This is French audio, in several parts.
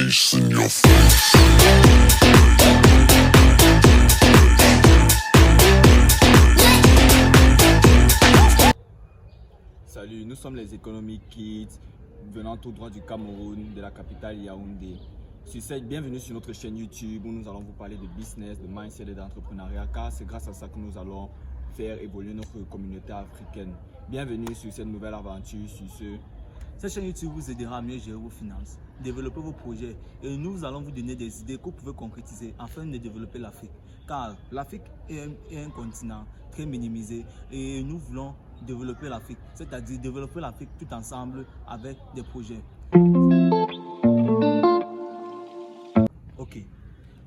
bass in your face. Salut, nous sommes les Economic Kids, venant tout droit du Cameroun, de la capitale Yaoundé. Bienvenue sur notre chaîne YouTube où nous allons vous parler de business, de mindset et d'entrepreneuriat, car c'est grâce à ça que nous allons faire évoluer notre communauté africaine. Bienvenue sur cette nouvelle aventure. Cette chaîne YouTube vous aidera à mieux gérer vos finances, développer vos projets et nous allons vous donner des idées que vous pouvez concrétiser afin de développer l'Afrique. Car l'Afrique est un continent très minimisé et nous voulons développer l'Afrique, c'est-à-dire développer l'Afrique tout ensemble avec des projets. Ok,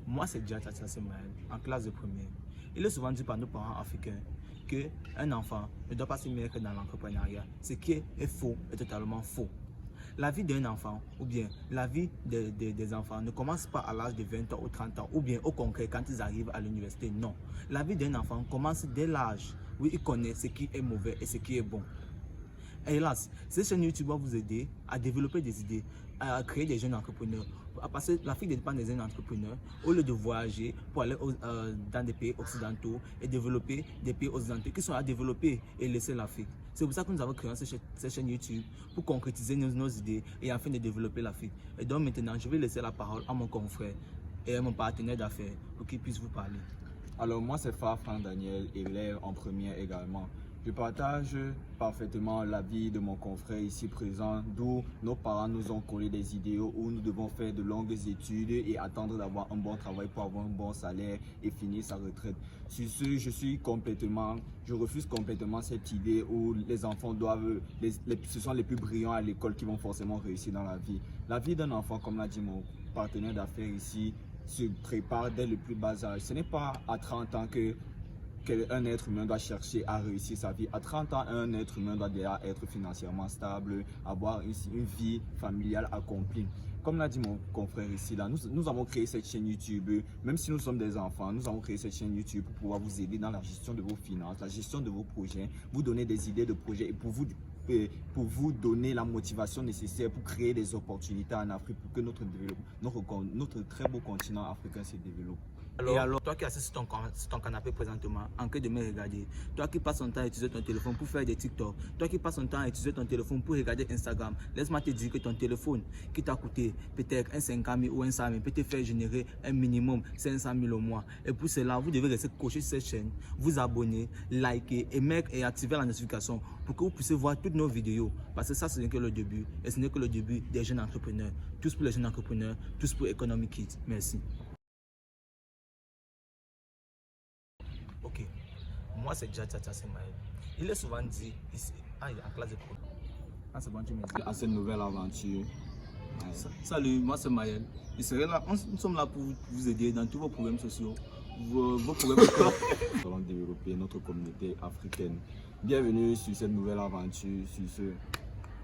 moi c'est Djata Semaël, en classe de première. Il est souvent dit par nos parents africains qu'un enfant ne doit pas se mettre dans l'entrepreneuriat. Ce qui est faux est totalement faux. La vie d'un enfant ou bien la vie des enfants ne commence pas à l'âge de 20 ans ou 30 ans ou bien au concret quand ils arrivent à l'université. Non. La vie d'un enfant commence dès l'âge où il connaît ce qui est mauvais et ce qui est bon. Et hélas, cette chaîne YouTube va vous aider à développer des idées, à créer des jeunes entrepreneurs. Parce que l'Afrique dépend des jeunes entrepreneurs. Au lieu de voyager pour aller dans des pays occidentaux et développer des pays occidentaux qui sont à développer et laisser l'Afrique. C'est pour ça que nous avons créé cette chaîne YouTube pour concrétiser nos idées et afin de développer l'Afrique. Et donc maintenant, je vais laisser la parole à mon confrère et à mon partenaire d'affaires pour qu'il puisse vous parler. Alors moi c'est Franck Daniel, élève en première également. Je partage parfaitement l'avis de mon confrère ici présent, d'où nos parents nous ont collé des idéaux où nous devons faire de longues études et attendre d'avoir un bon travail pour avoir un bon salaire et finir sa retraite. Sur ce, je refuse complètement cette idée où les enfants doivent, ce sont les plus brillants à l'école qui vont forcément réussir dans la vie. La vie d'un enfant, comme l'a dit mon partenaire d'affaires ici, se prépare dès le plus bas âge. Ce n'est pas à 30 ans qu'un être humain doit chercher à réussir sa vie. À 30 ans, un être humain doit déjà être financièrement stable, avoir une vie familiale accomplie. Comme l'a dit mon confrère ici, là, nous avons créé cette chaîne YouTube, même si nous sommes des enfants, nous avons créé cette chaîne YouTube pour pouvoir vous aider dans la gestion de vos finances, la gestion de vos projets, vous donner des idées de projets et pour vous donner la motivation nécessaire pour créer des opportunités en Afrique pour que notre très beau continent africain se développe. Alors, toi qui assis sur ton canapé présentement, en train de me regarder, toi qui passes ton temps à utiliser ton téléphone pour faire des TikTok, toi qui passes ton temps à utiliser ton téléphone pour regarder Instagram, laisse-moi te dire que ton téléphone qui t'a coûté peut-être un 50 000 ou un 100 000 peut te faire générer un minimum 500 000 au mois. Et pour cela, vous devez rester coché sur cette chaîne, vous abonner, liker et activer la notification pour que vous puissiez voir toutes nos vidéos. Parce que ça, ce n'est que le début. Et ce n'est que le début des jeunes entrepreneurs. Tous pour les jeunes entrepreneurs, tous pour Economic Kids. Merci. Ok, moi c'est Djata Semaël. Il est souvent dit ici, il est en classe de cours. Ah, c'est bon, tu me dis. À cette nouvelle aventure. Salut, moi c'est Maël. Nous sommes là pour vous aider dans tous vos problèmes sociaux, vos problèmes. Nous allons développer notre communauté africaine. Bienvenue sur cette nouvelle aventure.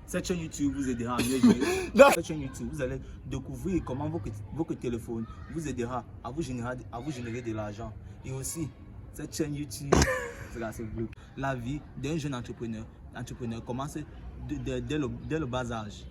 Cette chaîne YouTube vous aidera à mieux gérer. Cette chaîne YouTube, vous allez découvrir comment votre téléphone vous aidera à vous générer de l'argent. Et aussi, cette chaîne YouTube, la vie d'un jeune entrepreneur commence dès le bas âge.